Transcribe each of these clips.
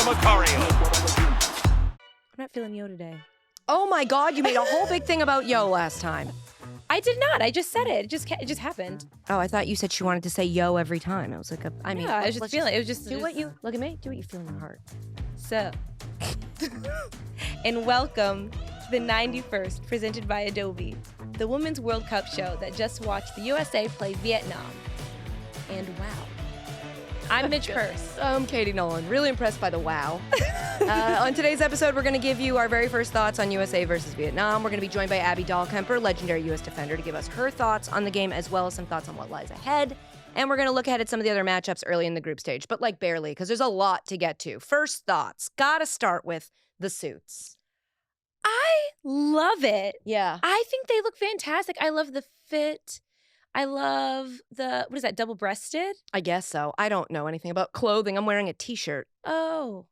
I'm not feeling yo today. Oh my God, you made a whole big thing about yo last time. I did not. I just said it. It just happened. Oh, I thought you said she wanted to say yo every time. I was like, I was just feeling it. Was just do what you look at me. Do what you feel in your heart. So, and welcome to the 91st, presented by Adobe, the Women's World Cup show that just watched the USA play Vietnam. And wow. I'm Midge Purce. I'm Katie Nolan. Really impressed by the wow. On today's episode, we're going to give you our very first thoughts on USA versus Vietnam. We're going to be joined by Abby Dahlkemper, legendary U.S. defender, to give us her thoughts on the game as well as some thoughts on what lies ahead. And we're going to look ahead at some of the other matchups early in the group stage, but like barely, because there's a lot to get to. First thoughts. Got to start with the suits. I love it. Yeah. I think they look fantastic. I love the fit. I love the, what is that, double-breasted? I guess so. I don't know anything about clothing. I'm wearing a t-shirt. Oh.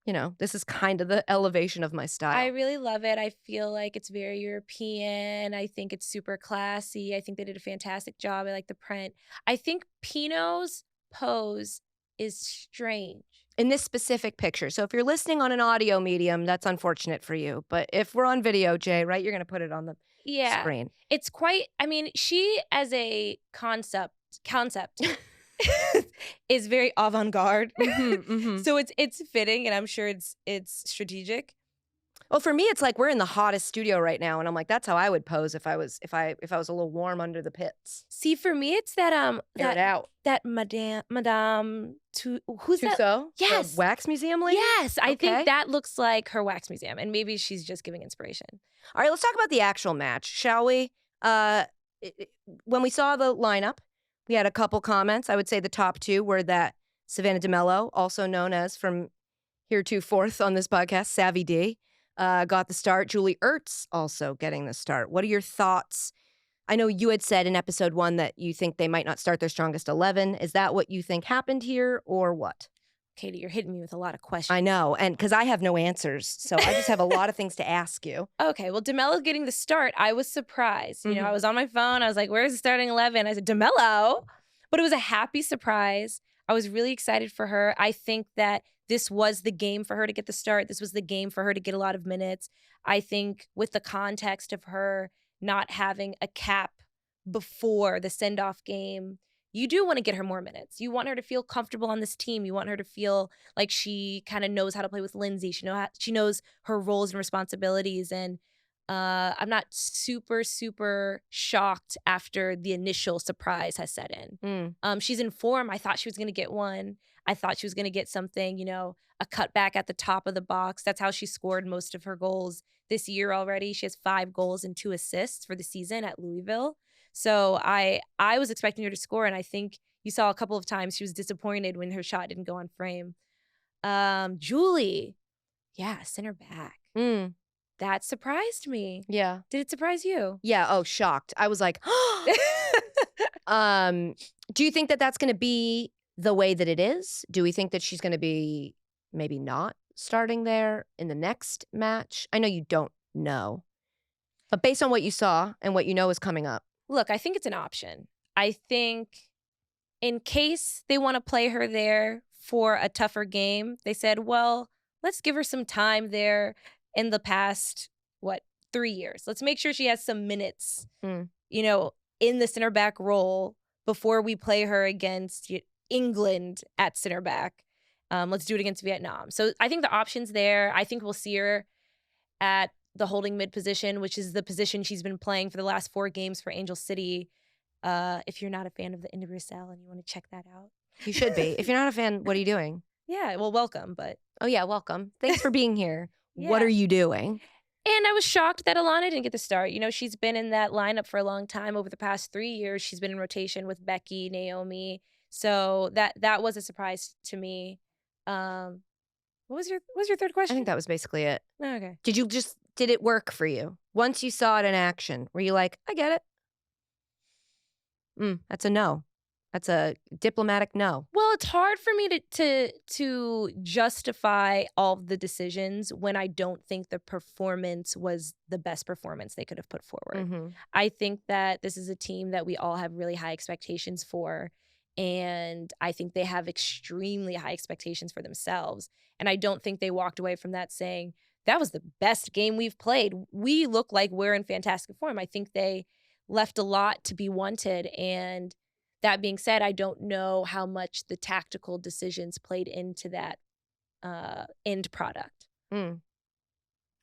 You know, this is kind of the elevation of my style. I really love it. I feel like it's very European. I think it's super classy. I think they did a fantastic job. I like the print. I think Pinot's pose is strange. In this specific picture. So if you're listening on an audio medium, that's unfortunate for you. But if we're on video, Jay, right, you're going to put it on the screen. It's quite, I mean, she as a concept is very avant-garde. So it's fitting, and I'm sure it's strategic. Well, for me, it's like we're in the hottest studio right now, and I'm like, that's how I would pose if I was a little warm under the pits. See, for me, it's that Air it out. That Madame who's that? Tussauds? Yes, the wax museum lady. Yes, I think that looks like her wax museum, and maybe she's just giving inspiration. All right, let's talk about the actual match, shall we? When we saw the lineup, we had a couple comments. I would say the top two were that Savannah DeMello, also known as from heretofore on this podcast, Savvy D, got the start. Julie Ertz also getting the start. What are your thoughts? I know you had said in episode 1 that you think they might not start their strongest 11. Is that what you think happened here or what? Katie, you're hitting me with a lot of questions. I know, and because I have no answers, so I just have a lot of things to ask you. Okay, well, DeMello getting the start, I was surprised. You know, I was on my phone. I was like, where's the starting 11? I said, DeMello. But it was a happy surprise. I was really excited for her. I think that this was the game for her to get the start. This was the game for her to get a lot of minutes. I think with the context of her not having a cap before the send-off game, you do want to get her more minutes. You want her to feel comfortable on this team. You want her to feel like she kind of knows how to play with Lindsay. She knows her roles and responsibilities. And I'm not super, super shocked after the initial surprise has set in. She's in form. I thought she was going to get one. I thought she was going to get something, you know, a cutback at the top of the box. That's how she scored most of her goals this year already. She has 5 goals and 2 assists for the season at Louisville. So I was expecting her to score, and I think you saw a couple of times she was disappointed when her shot didn't go on frame. Julie, center back. That surprised me. Yeah. Did it surprise you? Yeah. Oh, shocked. I was like, do you think that that's going to be the way that it is? Do we think that she's going to be maybe not starting there in the next match? I know you don't know, but based on what you saw and what you know is coming up. Look, I think it's an option. I think in case they want to play her there for a tougher game, they said, well, let's give her some time there in the past, 3 years. Let's make sure she has some minutes, you know, in the center back role before we play her against England at center back. Let's do it against Vietnam. So I think the option's there. I think we'll see her at the holding mid position, which is the position she's been playing for the last 4 games for Angel City. If you're not a fan of the Individual and you want to check that out. You should be. If you're not a fan, what are you doing? Yeah, well, welcome, but. Oh yeah, welcome. Thanks for being here. Yeah. What are you doing? And I was shocked that Alana didn't get the start. You know, she's been in that lineup for a long time. Over the past 3 years, she's been in rotation with Becky, Naomi. So that was a surprise to me. What was your third question? I think that was basically it. Oh, okay. Did it work for you? Once you saw it in action, were you like, I get it? That's a no. That's a diplomatic no. Well, it's hard for me to justify all of the decisions when I don't think the performance was the best performance they could have put forward. I think that this is a team that we all have really high expectations for. And I think they have extremely high expectations for themselves. And I don't think they walked away from that saying, that was the best game we've played. We look like we're in fantastic form. I think they left a lot to be wanted. And that being said, I don't know how much the tactical decisions played into that end product. All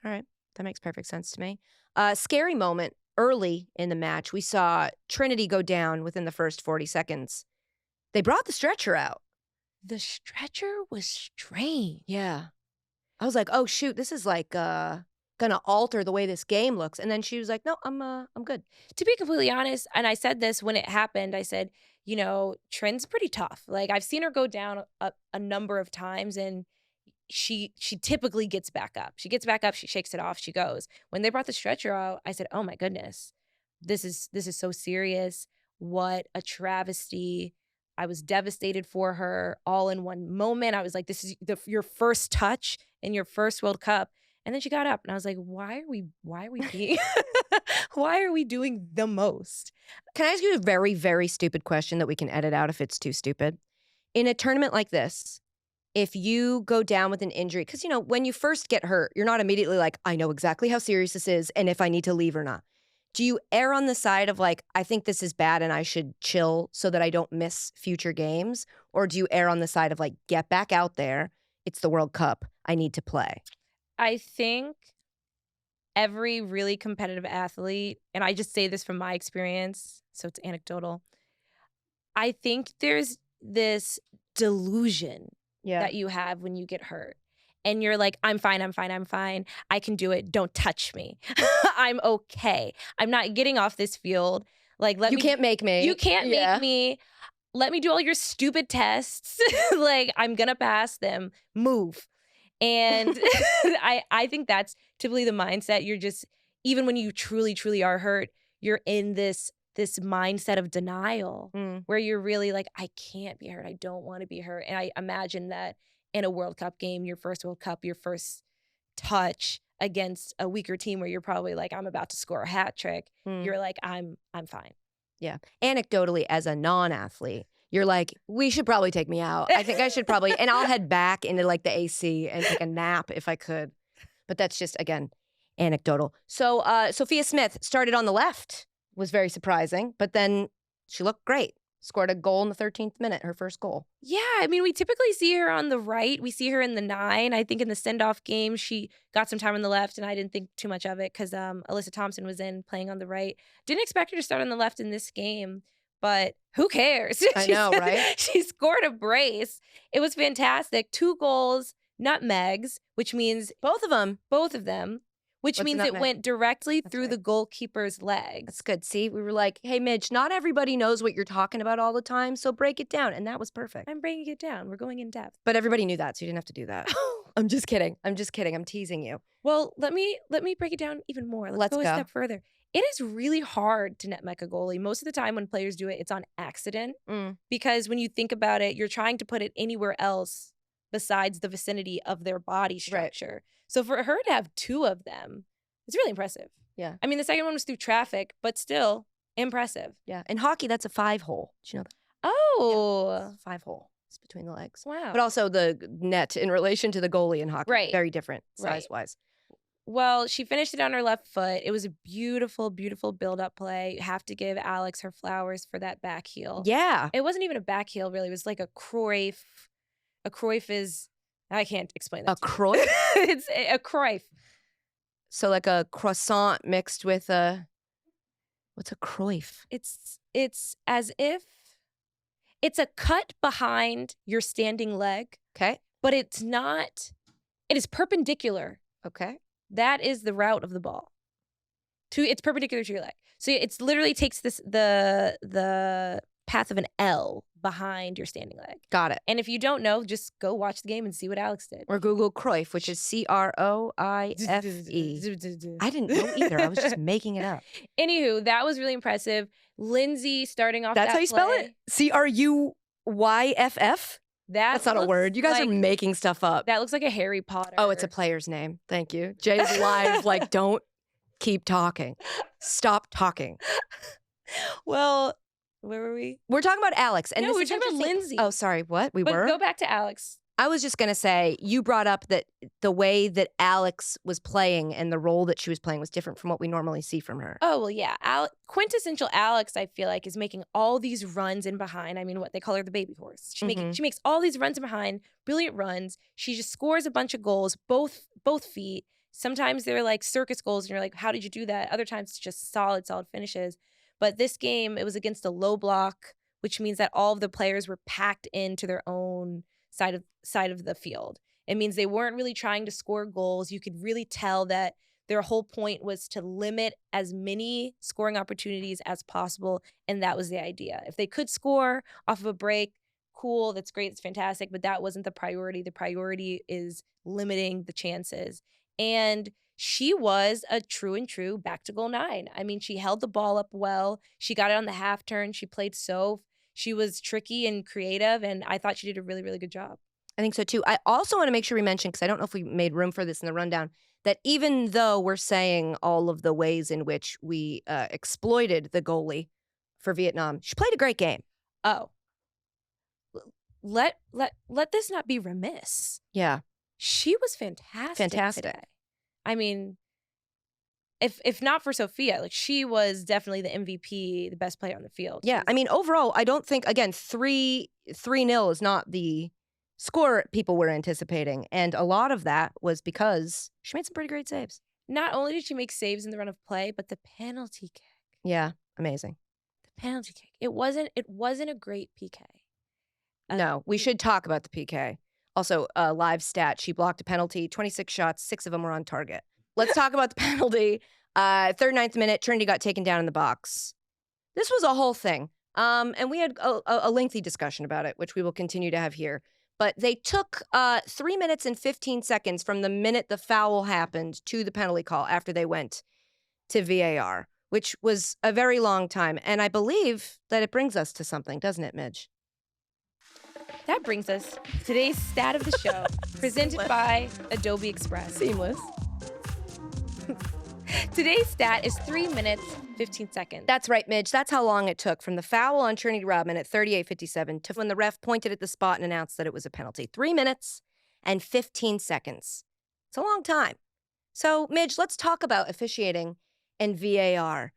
right. That makes perfect sense to me. Scary moment early in the match. We saw Trinity go down within the first 40 seconds. They brought the stretcher out. The stretcher was strange. Yeah. I was like, oh, shoot, this is like going to alter the way this game looks. And then she was like, no, I'm good. To be completely honest, and I said this when it happened, I said, you know, Trin's pretty tough. Like, I've seen her go down a number of times, and she typically gets back up. She gets back up, she shakes it off, she goes. When they brought the stretcher out, I said, oh my goodness, this is so serious. What a travesty. I was devastated for her all in one moment. I was like, this is your first touch in your first World Cup. And then she got up and I was like, why are we being why are we doing the most? Can I ask you a very, very stupid question that we can edit out if it's too stupid? In a tournament like this, if you go down with an injury, because, you know, when you first get hurt, you're not immediately like, I know exactly how serious this is and if I need to leave or not. Do you err on the side of like, I think this is bad and I should chill so that I don't miss future games? Or do you err on the side of like, get back out there, it's the World Cup, I need to play? I think every really competitive athlete, and I just say this from my experience, so it's anecdotal, I think there's this delusion that you have when you get hurt. And you're like, I'm fine. I can do it. Don't touch me. I'm okay. I'm not getting off this field. Like, you can't make me. You can't make me. Let me do all your stupid tests. Like, I'm going to pass them. Move. And I think that's typically the mindset. You're just, even when you truly, truly are hurt, you're in this mindset of denial where you're really like, I can't be hurt. I don't want to be hurt. And I imagine that in a World Cup game, your first World Cup, your first touch against a weaker team where you're probably like, I'm about to score a hat trick. You're like, I'm fine. Yeah. Anecdotally, as a non-athlete, you're like, we should probably take me out. I think I should probably, and I'll head back into like the AC and take a nap if I could. But that's just, again, anecdotal. So Sophia Smith started on the left, was very surprising, but then she looked great. Scored a goal in the 13th minute, her first goal. Yeah, I mean, we typically see her on the right. We see her in the 9. I think in the send-off game, she got some time on the left, and I didn't think too much of it because Alyssa Thompson was in playing on the right. Didn't expect her to start on the left in this game, but who cares? I know, right? She scored a brace. It was fantastic. 2 goals, nutmegs, which means both of them. Which means it went directly through the goalkeeper's legs. That's good. See, we were like, hey, Midge, not everybody knows what you're talking about all the time, so break it down. And that was perfect. I'm breaking it down. We're going in depth. But everybody knew that, so you didn't have to do that. I'm just kidding. I'm teasing you. Well, let me break it down even more. Let's go a step further. It is really hard to nutmeg a goalie. Most of the time when players do it, it's on accident. Because when you think about it, you're trying to put it anywhere else besides the vicinity of their body structure. Right. So for her to have 2 of them, it's really impressive. Yeah. I mean, the second one was through traffic, but still impressive. Yeah. In hockey, that's a 5-hole. Did you know that? Oh. Yeah, 5-hole. It's between the legs. Wow. But also the net in relation to the goalie in hockey. Right. Very different size-wise. Well, she finished it on her left foot. It was a beautiful, beautiful build-up play. You have to give Alex her flowers for that back heel. Yeah. It wasn't even a back heel, really. It was like a Cruyff. A Cruyff is... I can't explain that. A Cruyff? It's a Cruyff. So like a croissant mixed with a... What's a Cruyff? It's as if it's a cut behind your standing leg. Okay. But it's not... It is perpendicular. Okay. That is the route of the ball. It's perpendicular to your leg. So it's literally takes the path of an L behind your standing leg. Got it. And if you don't know, just go watch the game and see what Alex did. Or Google Cruyff, which is Croife. I didn't know either. I was just making it up. Anywho, that was really impressive. Lindsay starting off That's that how you spell play. it? Cruyff? That's not a word. You guys are making stuff up. That looks like a Harry Potter. Oh, it's a player's name. Thank you. Jay's live, like, don't keep talking. Stop talking. Well, Where were we? We're talking about Alex. And no, we were this is talking about interesting. Lindsay. Oh, sorry. What? We but were? Go back to Alex. I was just going to say, you brought up that the way that Alex was playing and the role that she was playing was different from what we normally see from her. Oh, well, yeah. Quintessential Alex, I feel like, is making all these runs in behind. I mean, what they call her the baby horse. She makes all these runs in behind, brilliant runs. She just scores a bunch of goals, both feet. Sometimes they're like circus goals, and you're like, how did you do that? Other times it's just solid finishes. But this game, it was against a low block, which means that all of the players were packed into their own side of the field. It means they weren't really trying to score goals. You could really tell that their whole point was to limit as many scoring opportunities as possible, and that was the idea. If they could score off of a break, cool, that's great, it's fantastic, but that wasn't the priority. The priority is limiting the chances. And she was a true back to goal 9. I mean, she held the ball up well. She got it on the half turn. She played Soph. She was tricky and creative, and I thought she did a really, really good job. I think so, too. I also want to make sure we mention, because I don't know if we made room for this in the rundown, that even though we're saying all of the ways in which we exploited the goalie for Vietnam, she played a great game. Oh. Let this not be remiss. Yeah. She was fantastic today. I mean, if not for Sophia, like, she was definitely the MVP, the best player on the field. Yeah, I mean, overall, I don't think, again, 3-0 is not the score people were anticipating. And a lot of that was because she made some pretty great saves. Not only did she make saves in the run of play, but the penalty kick. Yeah, amazing. The penalty kick. It wasn't a great PK. No, we should talk about the PK. Also, live stat, she blocked a penalty, 26 shots, 6 of them were on target. Let's talk about the penalty. 3rd, 9th minute, Trinity got taken down in the box. This was a whole thing. And we had a lengthy discussion about it, which we will continue to have here. But they took 3 minutes and 15 seconds from the minute the foul happened to the penalty call after they went to VAR, which was a very long time. And I believe that it brings us to something, doesn't it, Midge? That brings us to today's stat of the show, presented by Adobe Express. Seamless. Today's stat is 3 minutes, 15 seconds. That's right, Midge. That's how long it took from the foul on Trinity Rodman at 38:57 to when the ref pointed at the spot and announced that it was a penalty. 3 minutes and 15 seconds. It's a long time. So, Midge, let's talk about officiating and VAR.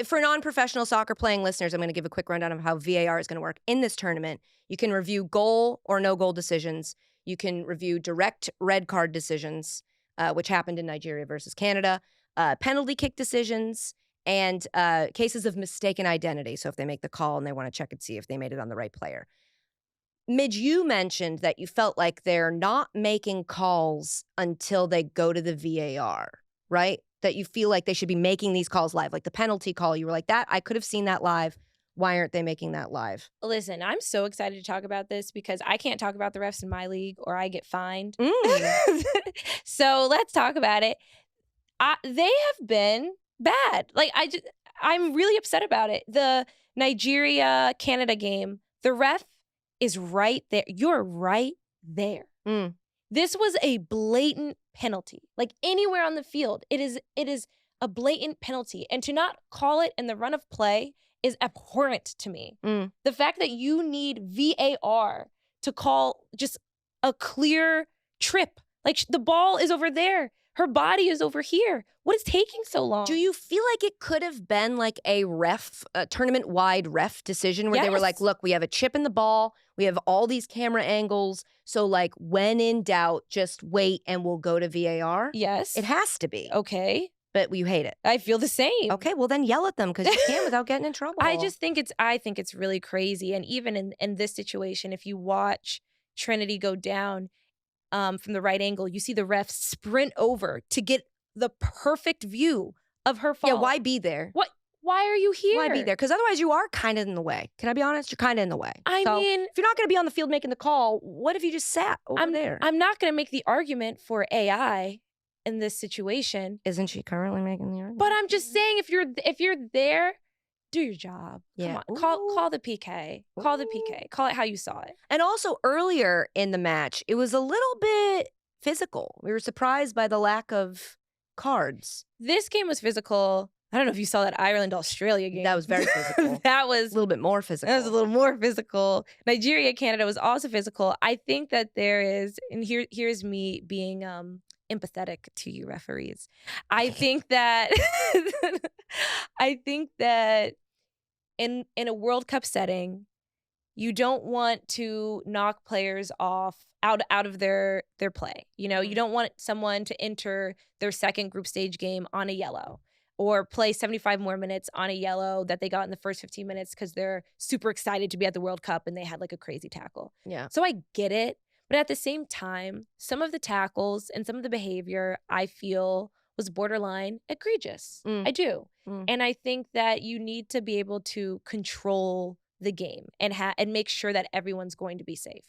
For non-professional soccer playing listeners, I'm going to give a quick rundown of how VAR is going to work in this tournament. You can review goal or no goal decisions. You can review direct red card decisions, which happened in Nigeria versus Canada, penalty kick decisions, and cases of mistaken identity. So if they make the call and they want to check and see if they made it on the right player. Midge, you mentioned that you felt like they're not making calls until they go to the VAR, right? That you feel like they should be making these calls live. Like the penalty call, you were like, that I could have seen that live. Why aren't they making that live? Listen, I'm so excited to talk about this because I can't talk about the refs in my league or I get fined. So let's talk about it. They have been bad. Like, I'm really upset about it. The Nigeria-Canada game, the ref is right there. You're right there. This was a blatant penalty. Like, anywhere on the field, it is a blatant penalty. And to not call it in the run of play is abhorrent to me. The fact that you need VAR to call just a clear trip. Like, the ball is over there. Her body is over here. What is taking so long? Do you feel like it could have been like a tournament-wide ref decision where they were like, look, we have a chip in the ball. We have all these camera angles. So, like, when in doubt, just wait and we'll go to VAR? Yes. It has to be. Okay. But you hate it. I feel the same. Okay, well then yell at them because you can without getting in trouble. I think it's really crazy. And even in this situation, if you watch Trinity go down from the right angle, you see the ref sprint over to get the perfect view of her fall. Yeah, why be there? What? Why are you here? Why be there? Because otherwise you are kind of in the way. Can I be honest? You're kind of in the way. I mean, if you're not going to be on the field making the call, what if you just sat over there? I'm not going to make the argument for AI in this situation. Isn't she currently making the argument? But I'm just saying, if you're there, do your job. Yeah. Come on. Call the PK. Call the PK. Call it how you saw it. And also earlier in the match, it was a little bit physical. We were surprised by the lack of cards. This game was physical I don't know if you saw that Ireland-Australia game. That was very physical. That was a little bit more physical. That was a little more physical. Nigeria-Canada was also physical. I think that there is, and here's me being empathetic to you referees. I think that in a World Cup setting, you don't want to knock players out of their play. You know, you don't want someone to enter their second group stage game on a yellow, or play 75 more minutes on a yellow that they got in the first 15 minutes because they're super excited to be at the World Cup and they had like a crazy tackle. Yeah. So I get it. But at the same time, some of the tackles and some of the behavior I feel was borderline egregious. I do. And I think that you need to be able to control the game and make sure that everyone's going to be safe.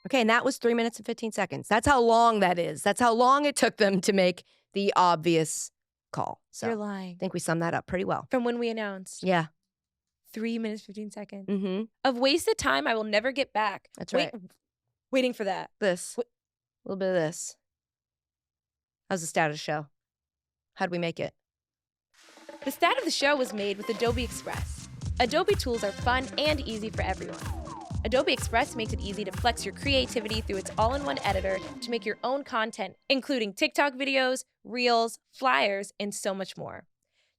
Okay, and that was 3 minutes and 15 seconds. That's how long that is. That's how long it took them to make the obvious call. So You're lying. I think we summed that up pretty well. From when we announced. Yeah. 3 minutes, 15 seconds. Mm-hmm. Of wasted time I will never get back. That's right. Waiting for that. This. A little bit of this. How's the stat of the show? How'd we make it? The stat of the show was made with Adobe Express. Adobe tools are fun and easy for everyone. Adobe Express makes it easy to flex your creativity through its all-in-one editor to make your own content, including TikTok videos, Reels, flyers, and so much more.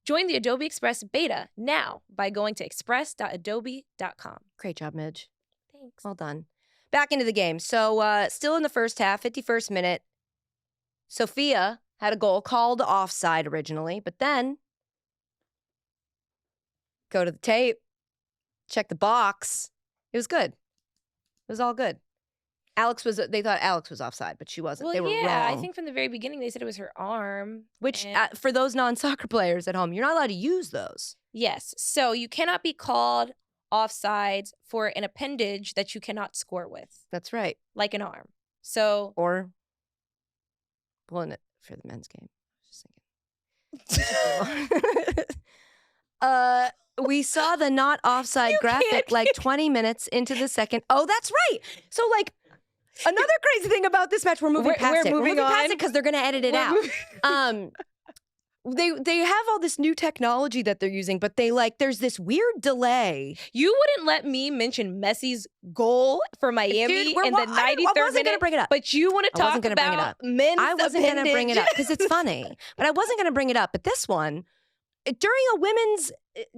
Join the Adobe Express beta now by going to express.adobe.com. Great job, Midge. Thanks. Well done. Back into the game. So still in the first half, 51st minute, Sophia had a goal called offside originally, but then go to the tape, check the box. It was good. It was all good. They thought Alex was offside, but she wasn't. Well, they were wrong. I think from the very beginning they said it was her arm. Which, for those non-soccer players at home, you're not allowed to use those. Yes. So you cannot be called offsides for an appendage that you cannot score with. That's right. Like an arm. So. Or pulling it for the men's game. Just thinking. We saw the not offside graphic like 20 minutes into the second. Oh, that's right. So like another crazy thing about this match, we're moving past it. We're moving past it because they're going to edit it out. They have all this new technology that they're using, but there's this weird delay. You wouldn't let me mention Messi's goal for Miami in the 93rd minute. I wasn't going to bring it up. But you want to talk about men's I wasn't going to bring it up because it's funny. But I wasn't going to bring it up. But this one, during a women's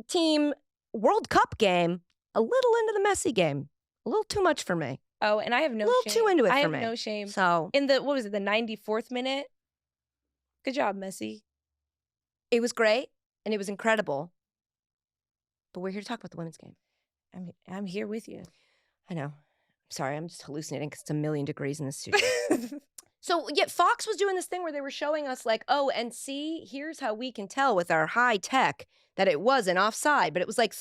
team World Cup game, a little into the Messi game. A little too much for me. Oh, and I have no shame. A little too into it for me. I have no shame. So in the, what was it, the 94th minute? Good job, Messi. It was great, and it was incredible. But we're here to talk about the women's game. I'm here with you. I know. Sorry, I'm just hallucinating because it's 1,000,000 degrees in the studio. So, yeah, Fox was doing this thing where they were showing us like, oh, and see, here's how we can tell with our high tech that it wasn't offside. But it was like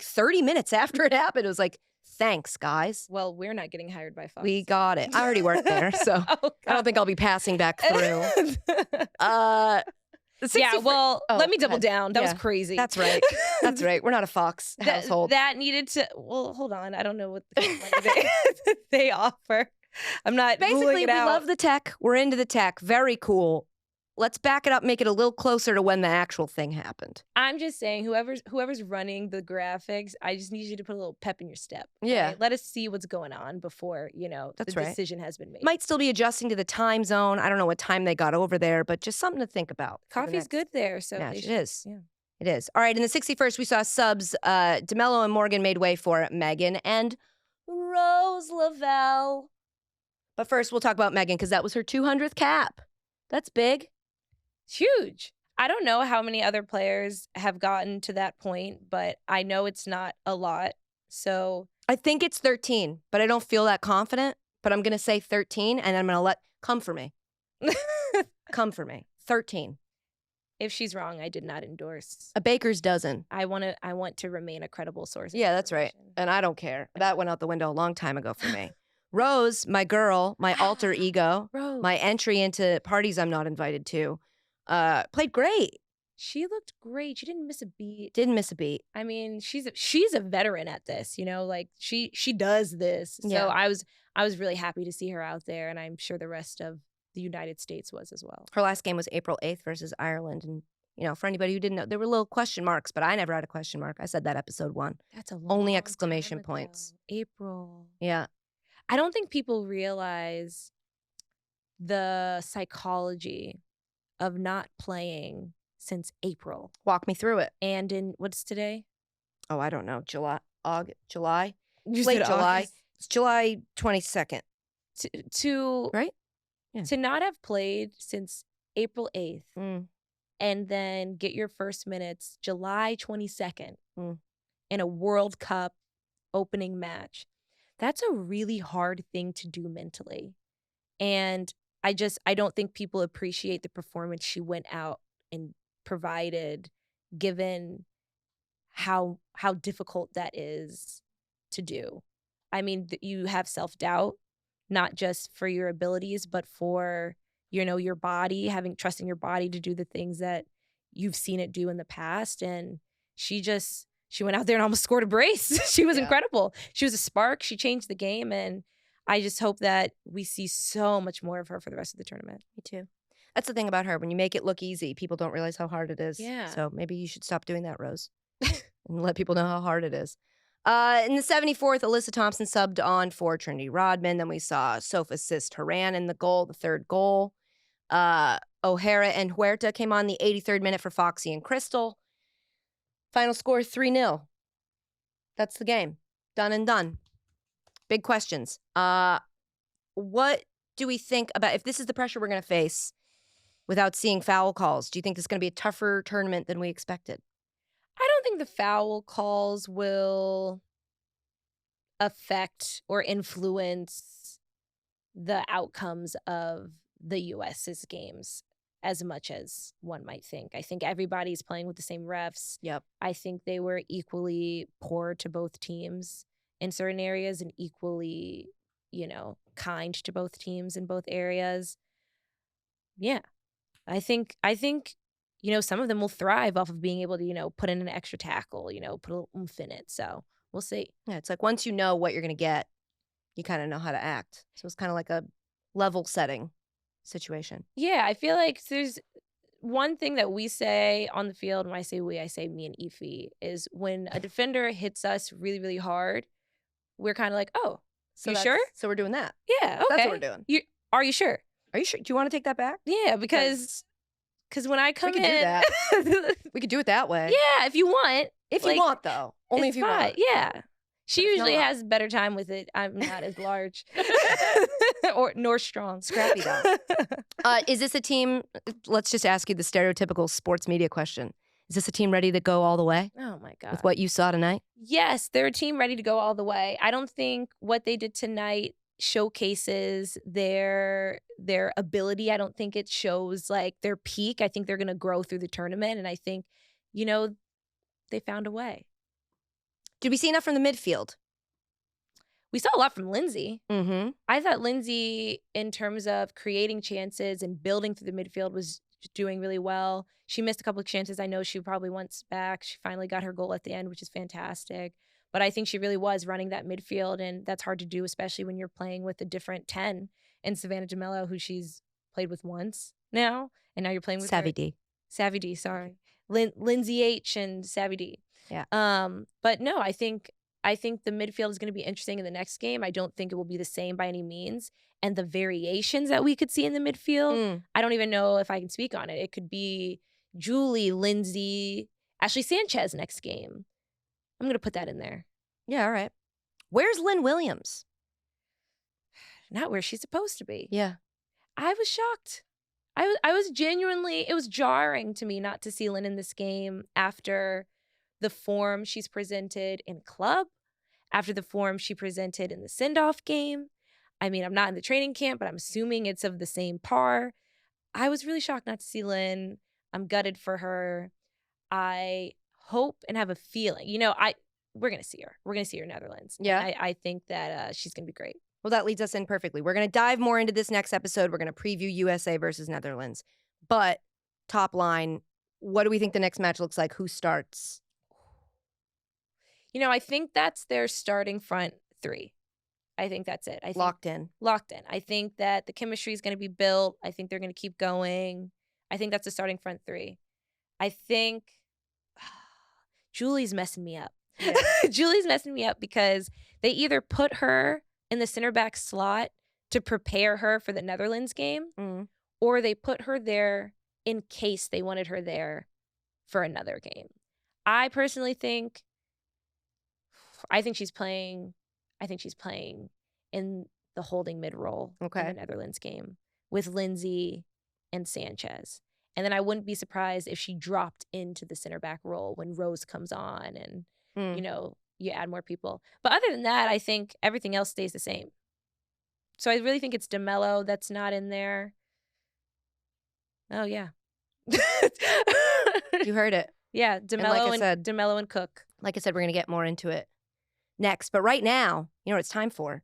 30 minutes after it happened. It was like, thanks, guys. Well, we're not getting hired by Fox. We got it. I already work there, so I don't think I'll be passing back through. Yeah, well, let me double down. That was crazy. That's right. That's right. We're not a Fox household. That needed to, well, hold on. I don't know what they offer. I'm not Basically, we out. love the tech. We're into the tech. Very cool. Let's back it up, make it a little closer to when the actual thing happened. I'm just saying, whoever's running the graphics, I just need you to put a little pep in your step. Yeah. Right? Let us see what's going on before, the decision has been made. Might still be adjusting to the time zone. I don't know what time they got over there, but just something to think about. Coffee's good there, so it is. Yeah. It is. All right, in the 61st, we saw subs. DeMello and Morgan made way for Megan and Rose Lavelle. But first, we'll talk about Megan because that was her 200th cap. That's big. It's huge. I don't know how many other players have gotten to that point, but I know it's not a lot. So I think it's 13, but I don't feel that confident. But I'm going to say 13, and I'm going to come for me. Come for me. 13. If she's wrong, I did not endorse. A baker's dozen. I want to remain a credible source. Yeah, that's right. And I don't care. That went out the window a long time ago for me. Rose, my girl, my alter ego, Rose. My entry into parties I'm not invited to, played great. She looked great. She didn't miss a beat. Didn't miss a beat. I mean, she's a veteran at this, like she does this. So yeah. I was really happy to see her out there, and I'm sure the rest of the United States was as well. Her last game was April 8th versus Ireland, and For anybody who didn't know, there were little question marks, but I never had a question mark. I said that episode 1. That's a long Only time exclamation ago. points. April. Yeah. I don't think people realize the psychology of not playing since April. Walk me through it. And in, what's today? Oh, I don't know. July? You Late said July. August. It's July 22nd. Right? Yeah. To not have played since April 8th and then get your first minutes July 22nd in a World Cup opening match. That's a really hard thing to do mentally. And I don't think people appreciate the performance she went out and provided, given how difficult that is to do. I mean, you have self-doubt, not just for your abilities, but for, your body, trusting your body to do the things that you've seen it do in the past. And she went out there and almost scored a brace. She was incredible. She was a spark. She changed the game. And I just hope that we see so much more of her for the rest of the tournament. Me too. That's the thing about her. When you make it look easy, people don't realize how hard it is. Yeah. So maybe you should stop doing that, Rose, and let people know how hard it is. In the 74th, Alyssa Thompson subbed on for Trinity Rodman. Then we saw Soph assist Haran in the goal, the third goal. O'Hara and Huerta came on the 83rd minute for Foxy and Crystal. Final score 3-0. That's the game. Done and done. Big questions. What do we think about, if this is the pressure we're going to face without seeing foul calls, do you think this is going to be a tougher tournament than we expected? I don't think the foul calls will affect or influence the outcomes of the U.S.'s games as much as one might think. I think everybody's playing with the same refs. Yep. I think they were equally poor to both teams in certain areas and equally, kind to both teams in both areas. Yeah. I think some of them will thrive off of being able to, put in an extra tackle, put a little oomph in it. So we'll see. Yeah, it's like once you know what you're going to get, you kind of know how to act. So it's kind of like a level setting situation. Yeah, I feel like there's one thing that we say on the field. When I say we, I say me and Ify, is when a defender hits us really, really hard, we're kind of like, oh, So you sure? So we're doing that. Yeah, okay. That's what we're doing. Are you sure? Are you sure? Do you want to take that back? Yeah, because when I come We could in, do that. We could do it that way. Yeah, if you want. If you want, though. Only if you want. Yeah. She But if usually not. has better time with it. I'm not as large nor strong. Scrappy, though. Is this a team, let's just ask you the stereotypical sports media question. Is this a team ready to go all the way Oh, my God. with what you saw tonight? Yes, they're a team ready to go all the way. I don't think what they did tonight showcases their ability. I don't think it shows like their peak. I think they're going to grow through the tournament. And I think, they found a way. Did we see enough from the midfield? We saw a lot from Lindsay. Mm-hmm. I thought Lindsay, in terms of creating chances and building through the midfield, was doing really well. She missed a couple of chances. I know she probably wants back. She finally got her goal at the end, which is fantastic. But I think she really was running that midfield, and that's hard to do, especially when you're playing with a different 10 and Savannah DeMello, who she's played with once now, and now you're playing with Savvy D. Savvy D, sorry. Lindsay H and Savvy D. Yeah. But no, I think the midfield is going to be interesting in the next game. I don't think it will be the same by any means. And the variations that we could see in the midfield, I don't even know if I can speak on it. It could be Julie, Lindsay, Ashley Sanchez next game. I'm going to put that in there. Yeah, all right. Where's Lynn Williams? Not where she's supposed to be. Yeah. I was shocked. I was genuinely, it was jarring to me not to see Lynn in this game after the form she's presented in club, after the form she presented in the send-off game. I mean, I'm not in the training camp, but I'm assuming it's of the same par. I was really shocked not to see Lynn. I'm gutted for her. I hope and have a feeling, we're going to see her. We're going to see her in Netherlands. Yeah. I think that she's going to be great. Well, that leads us in perfectly. We're going to dive more into this next episode. We're going to preview USA versus Netherlands. But top line, what do we think the next match looks like? Who starts? I think that's their starting front three. I think that's it. Locked in. I think that the chemistry is going to be built. I think they're going to keep going. I think that's the starting front three. I think Julie's messing me up. Yeah. Julie's messing me up because they either put her in the center back slot to prepare her for the Netherlands game, or they put her there in case they wanted her there for another game. I personally think she's playing in the holding mid role in the Netherlands game with Lindsay and Sanchez. And then I wouldn't be surprised if she dropped into the center back role when Rose comes on and, you add more people. But other than that, I think everything else stays the same. So I really think it's DeMello that's not in there. Oh, yeah. You heard it. Yeah, DeMello and Cook. Like I said, we're going to get more into it next. But right now, you know what it's time for?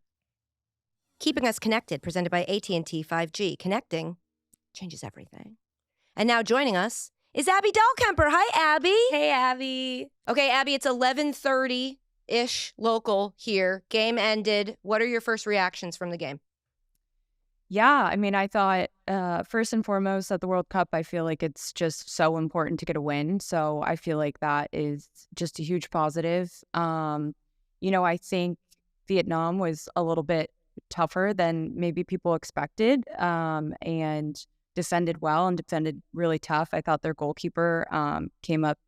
Keeping Us Connected, presented by AT&T 5G. Connecting changes everything. And now joining us is Abby Dahlkemper. Hi, Abby. Hey, Abby. Okay, Abby, it's 11:30-ish local here. Game ended. What are your first reactions from the game? Yeah, I mean, I thought first and foremost at the World Cup, I feel like it's just so important to get a win. So I feel like that is just a huge positive. I think Vietnam was a little bit tougher than maybe people expected, and defended well and defended really tough. I thought their goalkeeper came up,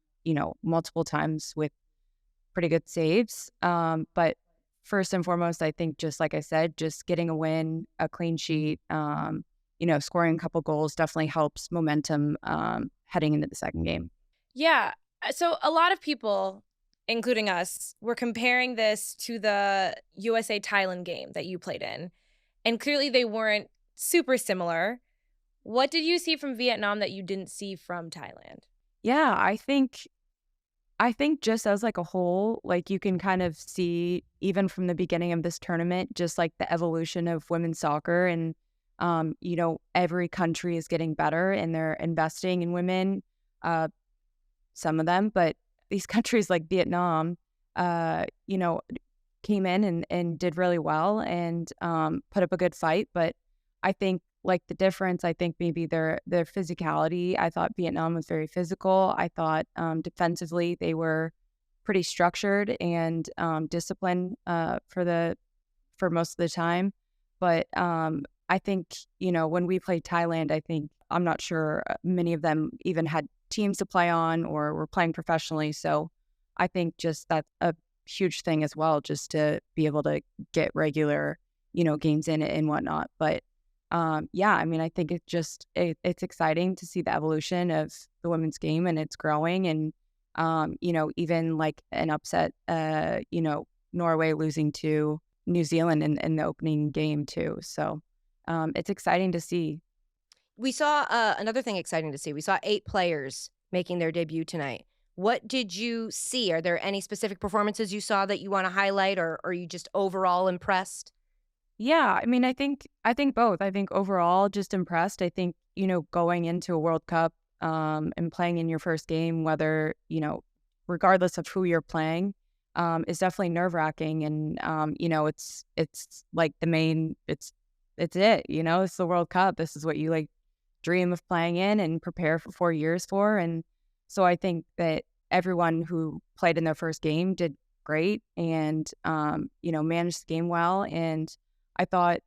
multiple times with pretty good saves. But first and foremost, I think just like I said, just getting a win, a clean sheet, scoring a couple goals definitely helps momentum heading into the second game. Yeah. So a lot of people, including us, were comparing this to the USA-Thailand game that you played in. And clearly they weren't super similar. What did you see from Vietnam that you didn't see from Thailand? Yeah, I think just as like a whole, like you can kind of see even from the beginning of this tournament, just like the evolution of women's soccer, and every country is getting better and they're investing in women, some of them, but these countries like Vietnam, came in and did really well and put up a good fight. But I think like the difference, I think maybe their physicality. I thought Vietnam was very physical. I thought defensively they were pretty structured and disciplined for most of the time. But I think when we played Thailand, I'm not sure many of them even had teams to play on or were playing professionally. So I think just that's a huge thing as well, just to be able to get regular games in and whatnot. But I think it's exciting to see the evolution of the women's game, and it's growing. And, even like an upset, Norway losing to New Zealand in the opening game too. So it's exciting to see. We saw another thing exciting to see. We saw 8 players making their debut tonight. What did you see? Are there any specific performances you saw that you want to highlight, or are you just overall impressed? Yeah, I mean, I think both. I think overall, just impressed. I think, going into a World Cup and playing in your first game, whether, regardless of who you're playing, is definitely nerve-wracking. And, it's like the main, it's it, it's the World Cup. This is what you like dream of playing in and prepare for 4 years for. And so I think that everyone who played in their first game did great and, managed the game well. And I thought,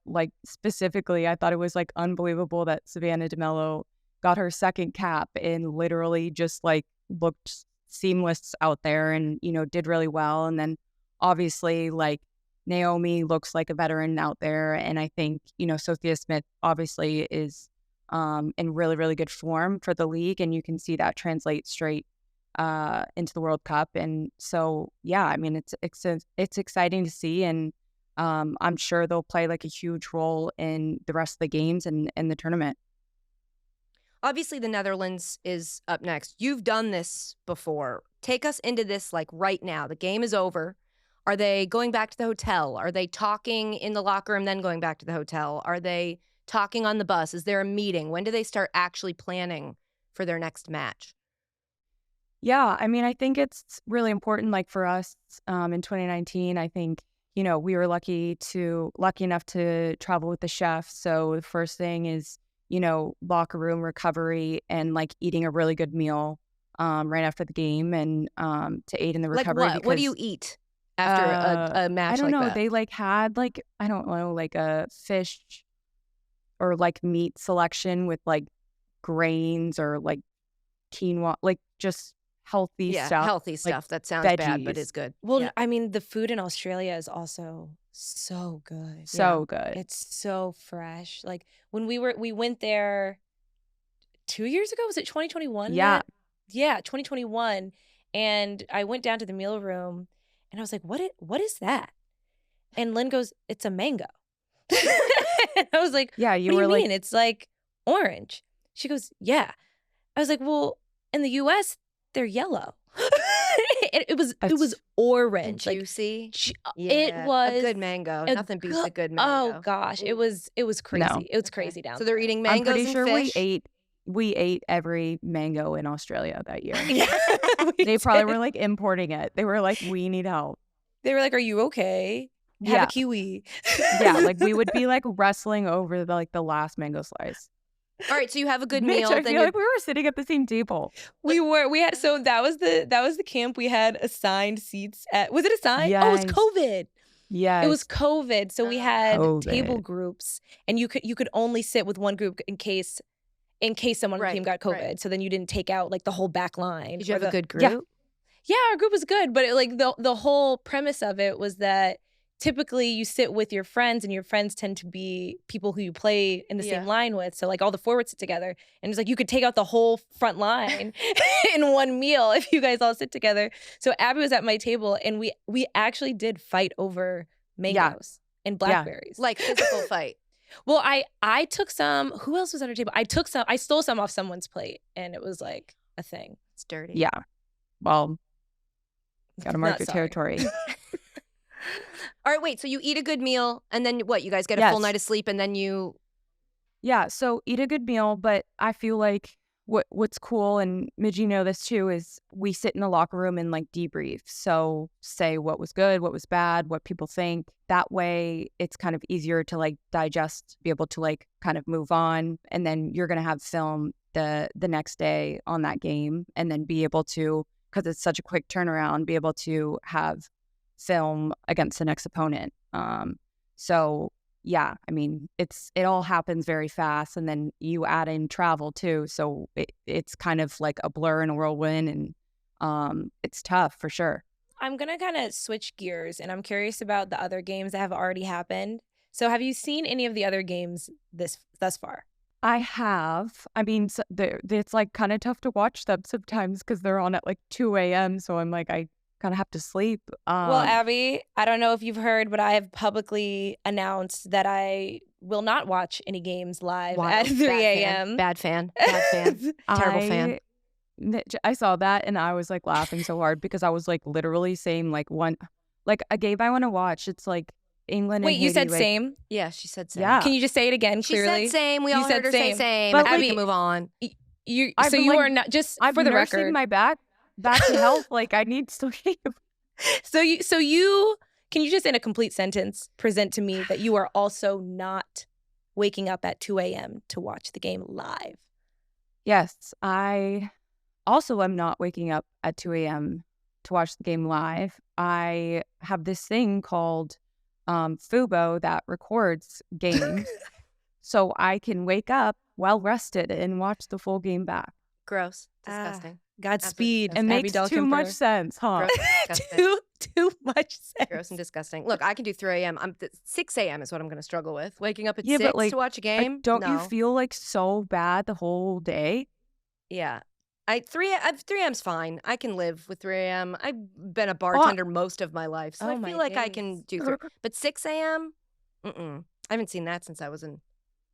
specifically, I thought it was, unbelievable that Savannah DeMello got her second cap and literally just, looked seamless out there and, did really well. And then, obviously, Naomi looks like a veteran out there. And I think, Sophia Smith obviously is in really, really good form for the league. And you can see that translate straight into the World Cup. And so, yeah, I mean, it's exciting to see. And I'm sure they'll play a huge role in the rest of the games and the tournament. Obviously, the Netherlands is up next. You've done this before. Take us into this right now. The game is over. Are they going back to the hotel? Are they talking in the locker room, then going back to the hotel? Are they talking on the bus? Is there a meeting? When do they start actually planning for their next match? Yeah, I mean, I think it's really important. For us in 2019, I think we were lucky enough to travel with the chef. So the first thing is, locker room recovery and eating a really good meal right after the game and to aid in the recovery. Like what? What do you eat after a match? I don't know. that? They like had like, I don't know, like a fish or like meat selection with like grains or like quinoa, like just healthy stuff. Healthy like stuff. That sounds bad, but veggies. is good. Well, Yeah. I mean, the food in Australia is also so good. So good. It's so fresh. Like when we went there 2 years ago. Was it 2021? Yeah. Yeah, 2021. And I went down to the meal room and I was like, what is that? And Lynn goes, it's a mango. And I was like, Yeah, you what were do you like, mean? It's like orange. She goes, yeah. I was like, well, in the US, they're yellow. it was And orange. Like, juicy. it was a good mango. a Nothing beats a good- good mango. Oh gosh, it was crazy. No. It was crazy down So they're there. eating I'm mangoes pretty and sure fish. we ate every mango in Australia that year. Yeah, They probably were like importing it. They were like, we need help. They were like, "Are you okay? Have Yeah. a kiwi." Yeah, like we would be like wrestling over the last mango slice. All right, so you have a good Mitch, meal. I Then feel like we were sitting at the same table. We had so that was the camp. We had assigned seats at. Was it assigned? Oh, it was Yes. COVID. Yes. It was COVID, so we had table COVID. groups, and you could only sit with one group in case someone on the team Right, got COVID. right. So then you didn't take out like the whole back line. did you or have a the- good group? Yeah. Yeah, our group was good, but like the whole premise of it was that typically you sit with your friends, and your friends tend to be people who you play in the Yeah. same line with. So like all the forwards sit together, and it's like you could take out the whole front line in one meal if you guys all sit together. So Abby was at my table, and we actually did fight over mangoes and blackberries. Like physical fight. Well, I took some. Who else was at our table? I took some. I stole some off someone's plate, and it was like a thing. It's dirty. Yeah. Well, gotta mark Not your sorry. territory. All right, wait. So you eat a good meal, and then what? You guys get a Yes. full night of sleep, and then you. Yeah, so eat a good meal, but I feel like what's cool, and Midge, you know this too, is we sit in the locker room and like debrief. So say what was good, what was bad, what people think. That way it's kind of easier to like digest, be able to like kind of move on. And then you're gonna have film the next day on that game, and then be able to, because it's such a quick turnaround, be able to have film against the next opponent. So yeah, I mean, it all happens very fast, and then you add in travel too, so it's kind of like a blur and a whirlwind, and it's tough for sure. I'm gonna kind of switch gears, and I'm curious about the other games that have already happened. So, have you seen any of the other games thus far? I have. I mean, it's like kind of tough to watch them sometimes because they're on at like 2 a.m. So I'm like, I kind of have to sleep. Well, Abby, I don't know if you've heard, but I have publicly announced that I will not watch any games live at 3 a.m. Bad fan. Bad fan. Terrible fan. I saw that and I was like laughing so hard because I was like literally saying like a game I want to watch. It's like England. Wait, and you Haiti, said like, same? Yeah, she said same. Yeah. Can you just say it again She clearly? said same. We You all said heard her say same. same. But, Abby like, can move on. I've So been, you like, are not just I'm for the nursing record. my back to health. Like I need sleep. So you can you just in a complete sentence present to me that you are also not waking up at 2 a.m. to watch the game live? Yes, I also am not waking up at 2 a.m. to watch the game live. I have this thing called Fubo that records games, so I can wake up well rested and watch the full game back. Gross. Disgusting. Godspeed, It Abby makes too much Dahlkemper. sense, huh? Gross and disgusting. too much sense. Gross and disgusting. Look, I can do 3 a.m. 6 a.m. is what I'm going to struggle with. Waking up at Yeah, 6 but, like, to watch a game? Don't you No. feel like so bad the whole day? Yeah. 3 a.m.'s fine. I can live with 3 a.m. I've been a bartender most of my life, so Oh I my feel like I days. can do 3. But 6 a.m.? I haven't seen that since I was in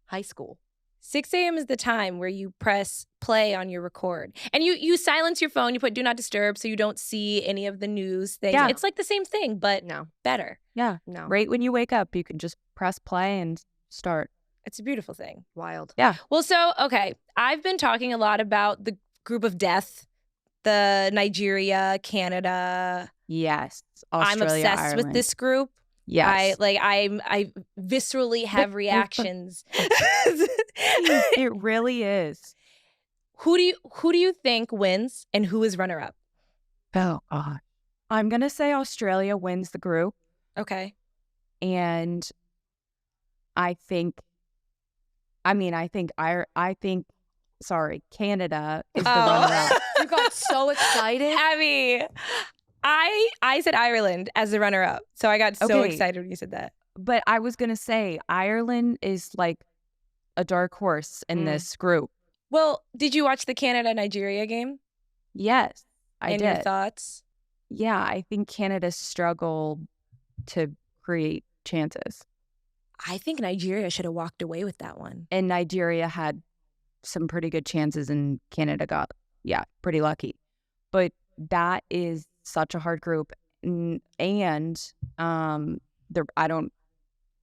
high school. 6 a.m. is the time where you press play on your record. And you silence your phone, you put do not disturb so you don't see any of the news things. Yeah. It's like the same thing, but No. better. Yeah, No. right when you wake up, you can just press play and start. It's a beautiful thing. Wild. Well, so, okay, I've been talking a lot about the group of death, the Nigeria, Canada. Yes, I'm Australia, obsessed with Ireland. this group. Yes, I viscerally have But- reactions. it really is. Who do you think wins and who is runner up? Oh God. I'm gonna say Australia wins the group, Okay. and I think Canada is the runner up. You got so excited. Abby, I said Ireland as the runner up. So I got so Okay. excited when you said that. But I was gonna say Ireland is like a dark horse in this group. Well, did you watch the Canada-Nigeria game? Yes, I and did. your thoughts? Yeah, I think Canada struggled to create chances. I think Nigeria should have walked away with that one. And Nigeria had some pretty good chances, and Canada got, pretty lucky. But that is such a hard group. And the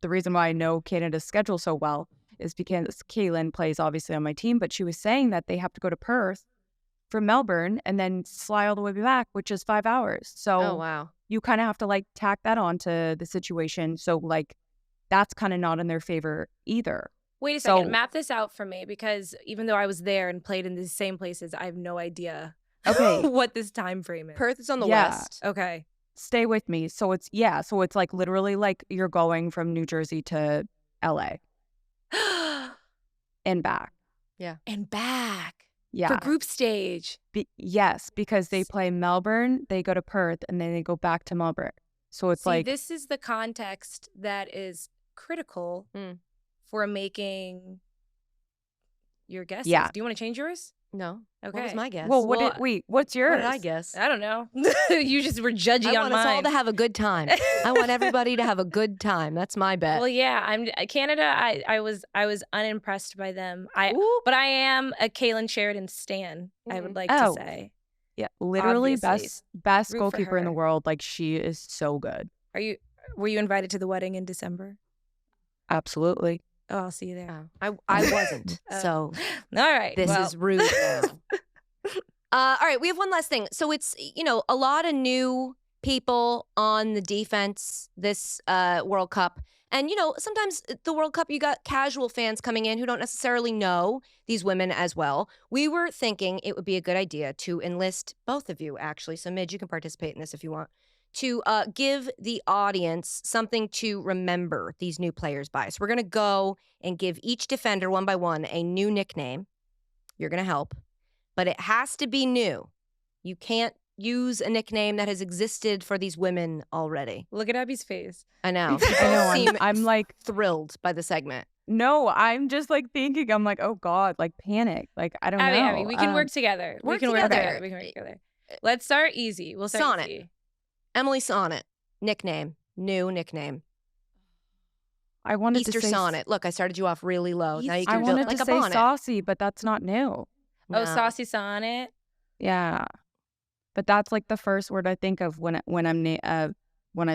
reason why I know Canada's schedule so well is because Kaylin plays obviously on my team, but she was saying that they have to go to Perth from Melbourne and then fly all the way back, which is 5 hours. So Oh, wow. you kind of have to like tack that on to the situation. So like that's kind of not in their favor either. Wait a second. Map this out for me, because even though I was there and played in the same places, I have no idea what this time frame is. Perth is on the west. Okay. Stay with me. So it's like literally like you're going from New Jersey to LA and back. Yeah. And back. Yeah. For group stage. Yes, because they play Melbourne, they go to Perth, and then they go back to Melbourne. So it's like this is the context that is critical for making your guesses. Yeah. Do you want to change yours? No. Okay. What was my guess? Well, what's yours? What did I guess? I don't know. You just were judgy I on want mine. us all to have a good time. I want everybody to have a good time. That's my bet. Well, yeah, I'm Canada. I was unimpressed by them. But I am a Kaylin Sheridan stan. I would like to say. Yeah, literally Obviously. best Root for goalkeeper in the her. world. Like she is so good. Were you invited to the wedding in December? Absolutely. Oh, I'll see you there. I wasn't. So All right. this is rude now. All right, we have one last thing. So it's, a lot of new people on the defense this World Cup. And, sometimes the World Cup, you got casual fans coming in who don't necessarily know these women as well. We were thinking it would be a good idea to enlist both of you, actually. So, Midge, you can participate in this if you want. To give the audience something to remember these new players by. So we're going to go and give each defender one by one a new nickname. You're going to help. But it has to be new. You can't use a nickname that has existed for these women already. Look at Abby's face. I know. I know. I'm like thrilled by the segment. No, I'm just like thinking. I'm like, oh God, like panic. Like I don't know. Abby, we can work together. Work We can work together. together. Let's start easy. We'll start Sonnet. easy. Emily Sonnet. Nickname. New nickname. I wanted Easter to say Sonnet. Look, I started you off really low. Now you I can build wanted like to a say bonnet. saucy, but that's not new. Oh, Saucy Sonnet. Yeah, but that's like the first word I think of when I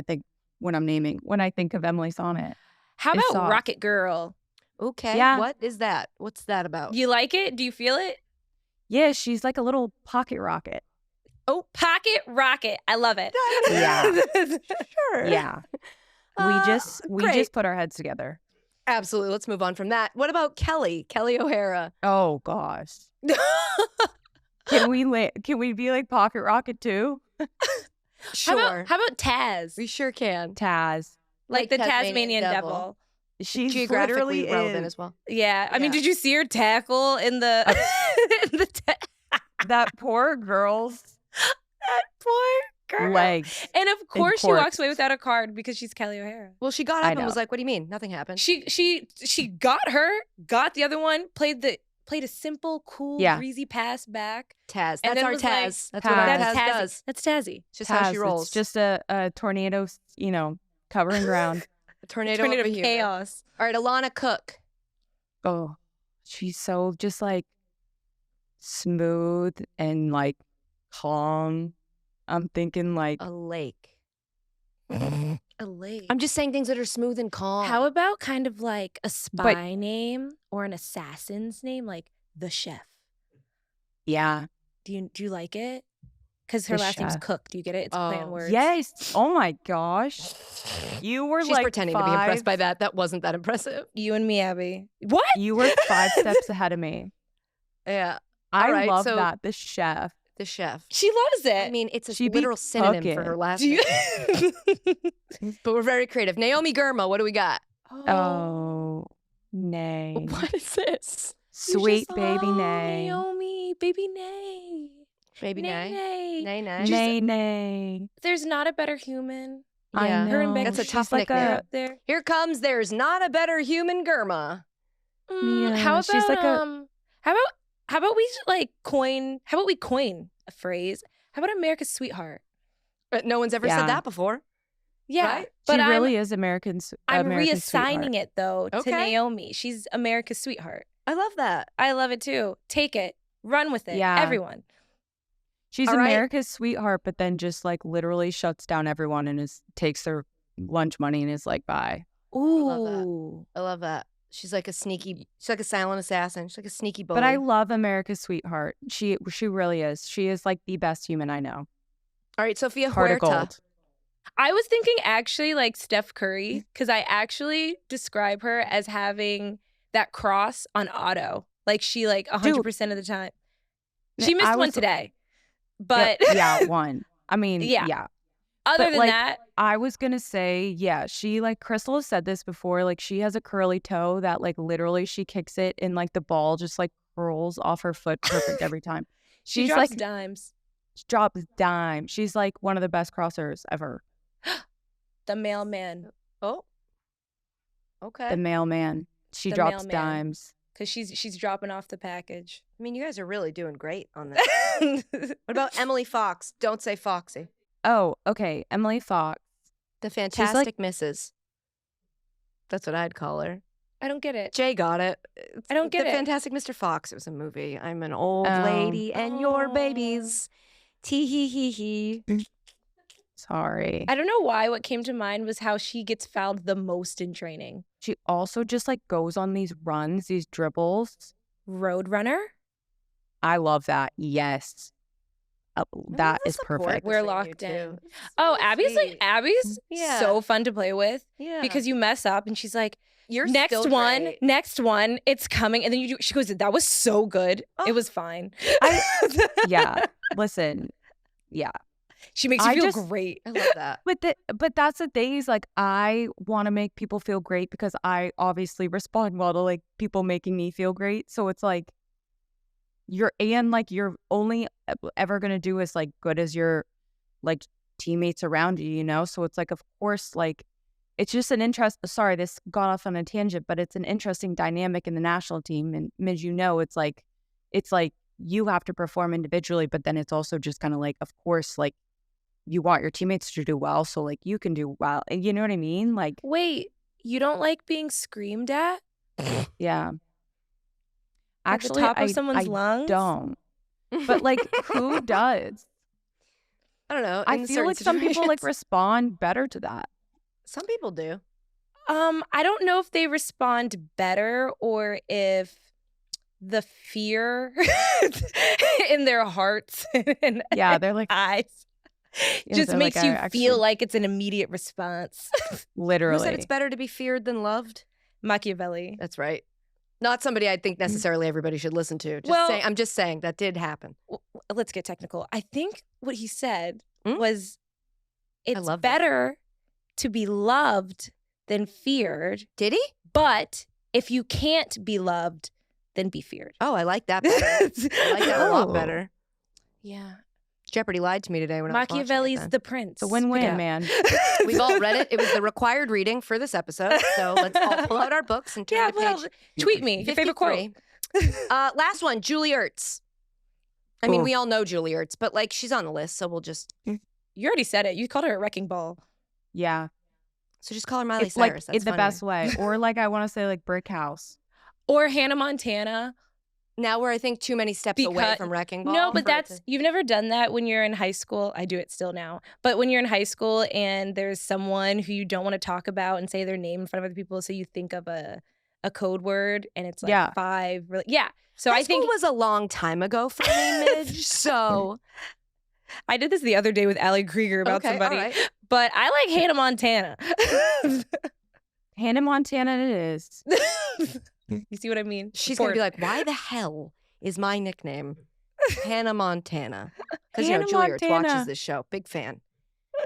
think of Emily Sonnet. How It's about sauce. Rocket Girl? Okay. Yeah. What is that? What's that about? You like it? Do you feel it? Yeah, she's like a little pocket rocket. Oh, Pocket Rocket. I love it. Yeah. Sure. Yeah. We great. just put our heads together. Absolutely. Let's move on from that. What about Kelly O'Hara? Oh gosh. Can we be like Pocket Rocket too? Sure. How about Taz? We sure can. Taz. Like the Tasmanian Devil. She's Geographically literally relevant is. as well. Yeah. I mean, Yeah. did you see her tackle in the That poor girl's that poor girl. legs. And of course she corpse. walks away without a card because she's Kelly O'Hara. Well, she got I up and was know. like, "What do you mean? Nothing happened." She got the other one, played a simple, cool, Yeah. breezy pass back. Taz. And That's then our was like, Taz. That's what our Taz. Taz Tazzy. does. That's Tazzy. It's just how she Taz, rolls. It's just a tornado, covering ground. a tornado Tornado of of humor. chaos. All right, Alana Cook. Oh, she's so just like smooth and like calm. I'm thinking like A lake. A lake. I'm just saying things that are smooth and calm. How about kind of like a spy name or an assassin's name, like the chef? yeah. Do you like it? Because her The last name's chef. Cook. Do you get it? It's a play on Oh. words. Yes. Oh my gosh. You were She's like pretending to be impressed by that. That wasn't that impressive. You and me, Abby. What? You were 5 steps ahead of me. Yeah. I right, love so- that. The chef. The chef. She loves it. I mean, it's a She be literal synonym for cooking. her last Do you? name. But we're very creative. Naomi Girma, what do we got? Oh, nay. What is this? Sweet baby Oh, nay. Naomi, baby Nay. Baby Nay. Nay. Nay, nay. Nay, nay. There's not a better human. I Yeah. know. Her and Becky. That's a She's tough like nickname. a, Up there. Here comes There's Not a Better Human Girma. Yeah, How about she's like how about we like coin? How about we coin a phrase? How about America's sweetheart? No one's ever Yeah. said that before. Yeah, Right? but she really is American's. I'm America's reassigning sweetheart. it though to Okay. Naomi. She's America's sweetheart. I love that. I love it too. Take it, run with it. Yeah. Everyone. She's All right. America's sweetheart, but then just like literally shuts down everyone and takes their lunch money and is like, bye. love that. Ooh. I love that. She's like a silent assassin. She's like a sneaky bully. But I love America's sweetheart. She really is. She is like the best human I know. All right, Sophia Heart of Huerta. gold. I was thinking actually like Steph Curry because I actually describe her as having that cross on auto. Like she like 100% of the time. She missed I one was- today, but yeah, one. I mean, Yeah. yeah. other but, than like, that, I was gonna say, yeah, she like Crystal has said this before, like she has a curly toe that like literally she kicks it and like the ball just like curls off her foot perfect every time. she She's drops like dimes. drops dime. She's like one of the best crossers ever. The mailman, Oh. Okay. The mailman. She The drops mailman. dimes. because she's dropping off the package. I mean, you guys are really doing great on this. What about Emily Fox? Don't say Foxy. Oh, okay. Emily Fox. The Fantastic Mrs. That's what I'd call her. I don't get it. Jay got it. I don't get the it. Fantastic Mr. Fox. It was a movie. I'm an old Oh. lady and your Oh. babies. Tee hee hee hee. Sorry. I don't know why. What came to mind was how she gets fouled the most in training. She also just like goes on these runs, these dribbles. Roadrunner. I love that. Yes. That is perfect. We're locked in. Oh, Abby's Yeah. so fun to play with Yeah. because you mess up and she's like, you're next still one, great. next one, it's coming. And then she goes, that was so good. Oh. It was fine. Yeah. Listen. Yeah. She makes you I feel just- great. I love that. But that's the thing is like I want to make people feel great because I obviously respond well to like people making me feel great. So it's like you're only ever gonna do as like good as your like teammates around you, you know? So it's like of course like it's just an interest. Sorry, this got off on a tangent, but it's an interesting dynamic in the national team. And Midge, you know, it's like you have to perform individually, but then it's also just kind of like, of course, like you want your teammates to do well, so like you can do well. And you know what I mean? Like, Wait, you don't like being screamed at? yeah. At the Actually, top of I someone's lungs? don't. But like, who does? I don't know. I in feel certain like some people like situations. respond better to that. Some people do. I don't know if they respond better or if the fear in their hearts and Yeah, they're like eyes Yeah, just they're makes like, you I feel actually- like it's an immediate response. literally. Who said it's better to be feared than loved? Machiavelli. That's right. Not somebody I think necessarily everybody should listen to. Just Well- saying, I'm just saying that did happen. Let's get technical. I think what he said Hmm? was it's love that. better to be loved than feared, Did he? but if you can't be loved, then be feared. Oh, I like that better. I like that a lot Oh. better. Yeah. Jeopardy lied to me today when I was watching it Machiavelli's then. the prince. It's a win-win, Yeah. man. We've all read it. It was the required reading for this episode. So let's all pull out our books and turn Yeah, to well, page tweet me your favorite quote. 53. Last one, Julie Ertz. I mean, Cool. we all know Julie Ertz, but like she's on the list, so we'll just You already said it. You called her a wrecking ball. Yeah. just call her Miley It's like Cyrus. That's it's the funnier. best way. Or like I want to say like Brick House. Or Hannah Montana. Now we're I think too many steps away Because- from Wrecking Ball. No, but for it that's you've never done that when you're in high school. I do it still now. But when you're in high school and there's someone who you don't want to talk about and say their name in front of other people, so you think of a code word and it's like Yeah. 5. Yeah. So high I think school was a long time ago for me, Midge. So I did this the other day with Allie Krieger about okay, somebody. all right. But I like Hannah Montana. Hannah Montana it is. You see what I mean? She's gonna be Support. like, why the hell is my nickname, Hannah Montana. Because, Hannah Julia Ertz Montana. watches this show. Big fan.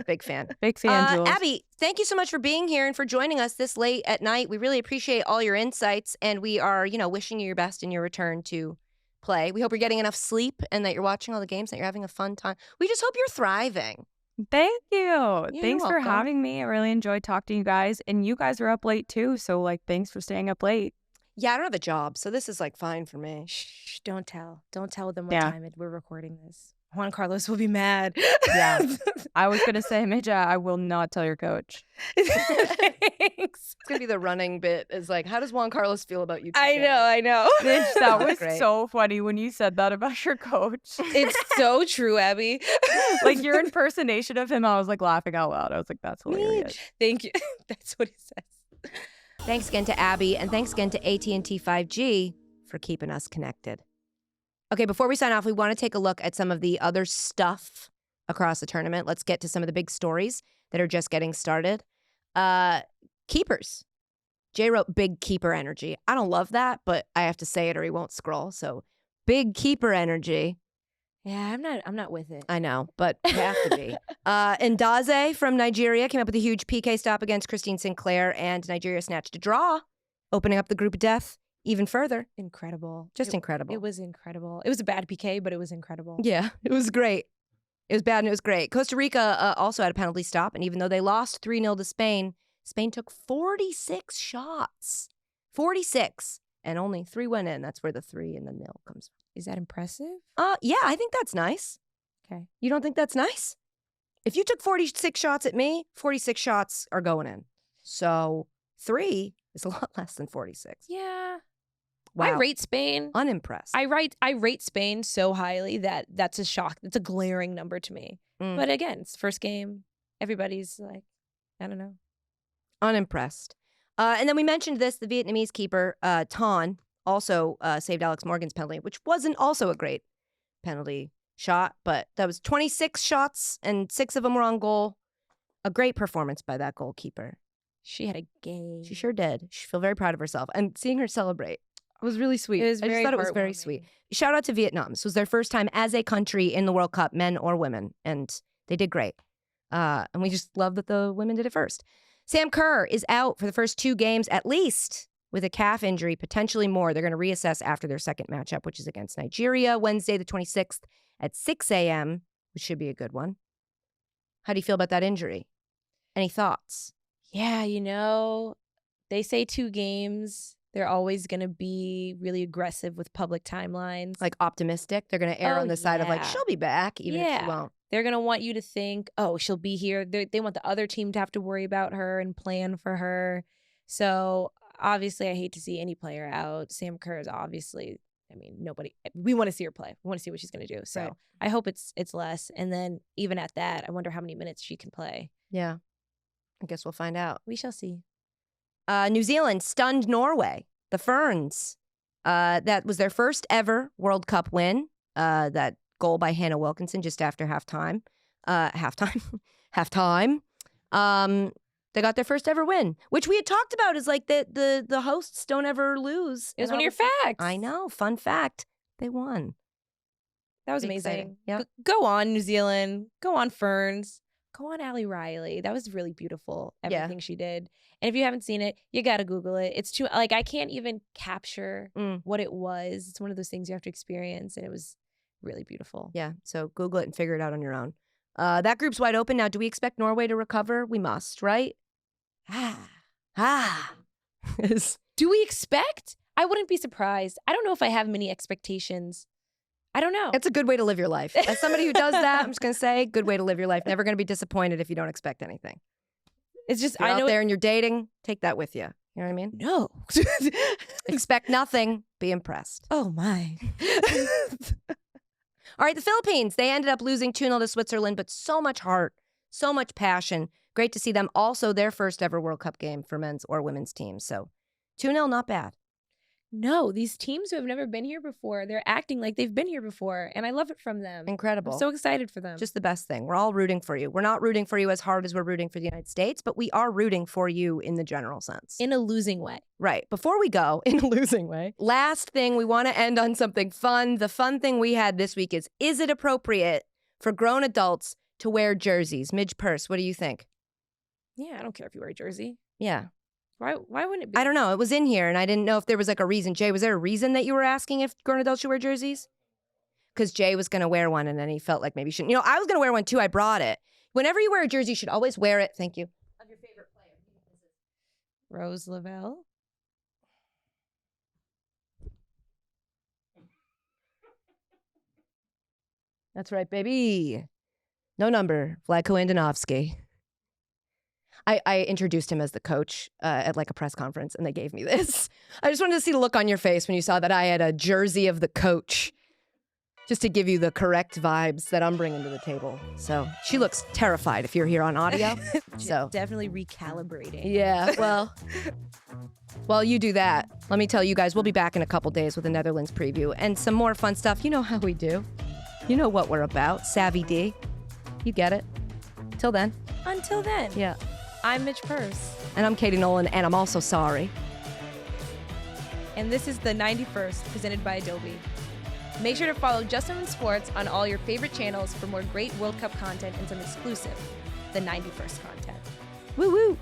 Big fan. Big fan, Jules. Abby, thank you so much for being here and for joining us this late at night. We really appreciate all your insights, and we are, wishing you your best in your return to play. We hope you're getting enough sleep and that you're watching all the games, that you're having a fun time. We just hope you're thriving. Thank you. You're Thanks for welcome. having me. I really enjoyed talking to you guys. And you guys were up late too. So thanks for staying up late. Yeah, I don't have a job, so this is fine for me. Shh, don't tell. Don't tell them what Yeah. time we're recording this. Juan Carlos will be mad. Yeah. I was going to say, Midge, I will not tell your coach. Thanks. It's going to be the running bit is how does Juan Carlos feel about you? I know. Midge, that That's was great. so funny when you said that about your coach. It's so true, Abby. Your impersonation of him, I was laughing out loud. I was like, that's hilarious. Thank you. That's what he says. Thanks again to Abby, and thanks again to AT&T 5G for keeping us connected. Okay, before we sign off, we want to take a look at some of the other stuff across the tournament. Let's get to some of the big stories that are just getting started. Keepers. Jay wrote big keeper energy. I don't love that, but I have to say it or he won't scroll. So big keeper energy. Yeah, I'm not with it. I know, but you have to be. Ndaze from Nigeria came up with a huge PK stop against Christine Sinclair, and Nigeria snatched a draw, opening up the group of death even further. Incredible. Just incredible. It was incredible. It was a bad PK, but it was incredible. Yeah, it was great. It was bad and it was great. Costa Rica also had a penalty stop, and even though they lost 3-0 to Spain, Spain took 46 shots. 46. And only 3 went in. That's where the 3 and the 0 comes from. Is that impressive? Yeah, I think that's nice. Okay. You don't think that's nice? If you took 46 shots at me, 46 shots are going in. So 3 is a lot less than 46. Yeah. Wow. I rate Spain. Unimpressed. I rate Spain so highly that that's a shock. That's a glaring number to me. Mm. But again, it's first game. Everybody's I don't know. Unimpressed. And then we mentioned this, the Vietnamese keeper, Ton, also saved Alex Morgan's penalty, which wasn't also a great penalty shot, but that was 26 shots and 6 of them were on goal. A great performance by that goalkeeper. She had a game. She sure did. She felt very proud of herself. And seeing her celebrate was really sweet. It was I just very thought it was very heartwarming. sweet. Shout out to Vietnam. This was their first time as a country in the World Cup, men or women, and they did great. And we just love that the women did it first. Sam Kerr is out for the first 2 games at least with a calf injury, potentially more. They're going to reassess after their second matchup, which is against Nigeria, Wednesday the 26th at 6 a.m., which should be a good one. How do you feel about that injury? Any thoughts? Yeah, they say 2 games. They're always going to be really aggressive with public timelines. Optimistic? They're going to err Oh, on the side of yeah. she'll be back, even if she Yeah. won't. They're going to want you to think, oh, she'll be here. They want the other team to have to worry about her and plan for her. So obviously, I hate to see any player out. Sam Kerr is obviously, nobody. We want to see her play. We want to see what she's going to do. So Right. I hope it's less. And then even at that, I wonder how many minutes she can play. Yeah. I guess we'll find out. We shall see. New Zealand stunned Norway. The Ferns. That was their first ever World Cup win. That goal by Hannah Wilkinson just after halftime. Halftime. They got their first ever win, which we had talked about is the hosts don't ever lose. It was And one of your facts. I know. Fun fact. They won. That was Pretty amazing. exciting. Yep. Go on, New Zealand. Go on, Ferns. Go on, Allie Riley. That was really beautiful, Yeah. everything she did. And if you haven't seen it, you got to Google it. It's too, I can't even capture what it was. It's one of those things you have to experience, and it was really beautiful. Yeah. So Google it and figure it out on your own. That group's wide open now. Do we expect Norway to recover? We must, right? Do we expect? I wouldn't be surprised. I don't know if I have many expectations. I don't know. It's a good way to live your life. As somebody who does that, I'm just going to say, good way to live your life. Never going to be disappointed if you don't expect anything. It's just, You're I know out there and you're dating, take that with you. You know what I mean? No. Expect nothing, be impressed. Oh, my. All right, the Philippines, they ended up losing 2-0 to Switzerland, but so much heart, so much passion. Great to see them. Also, their first ever World Cup game for men's or women's teams. So 2-0, not bad. No, these teams who have never been here before, they're acting like they've been here before, and I love it from them. Incredible. I'm so excited for them. Just the best thing. We're all rooting for you. We're not rooting for you as hard as we're rooting for the United States, but we are rooting for you in the general sense. in a losing way. Right. Before we go, in a losing way, last thing, we want to end on something fun. The fun thing we had this week is it appropriate for grown adults to wear jerseys? Midge, Purce, what do you think? Yeah, I don't care if you wear a jersey. Yeah. Why wouldn't it be? I don't know. It was in here, and I didn't know if there was like a reason. Jay, was there a reason that you were asking if grown adults should wear jerseys? Because Jay was going to wear one, and then he felt like maybe he shouldn't. You know, I was going to wear one too. I brought it. Whenever you wear a jersey, you should always wear it. Thank you. Of your favorite player. Rose Lavelle. That's right, baby. No number. Vlatko Andonovsky. I introduced him as the coach at like a press conference, and they gave me this. I just wanted to see the look on your face when you saw that I had a jersey of the coach, just to give you the correct vibes that I'm bringing to the table. So she looks terrified if you're here on audio. So Definitely recalibrating. yeah, well, while you do that, let me tell you guys, we'll be back in a couple days with a Netherlands preview and some more fun stuff. You know how we do. You know what we're about. Savvy D. You get it. Till then. Until then, Yeah. I'm Midge Purce, And I'm Katie Nolan, and I'm also sorry. and this is the 91st presented by Adobe. Make sure to follow Just Women Sports on all your favorite channels for more great World Cup content and some exclusive The 91st content. Woo woo.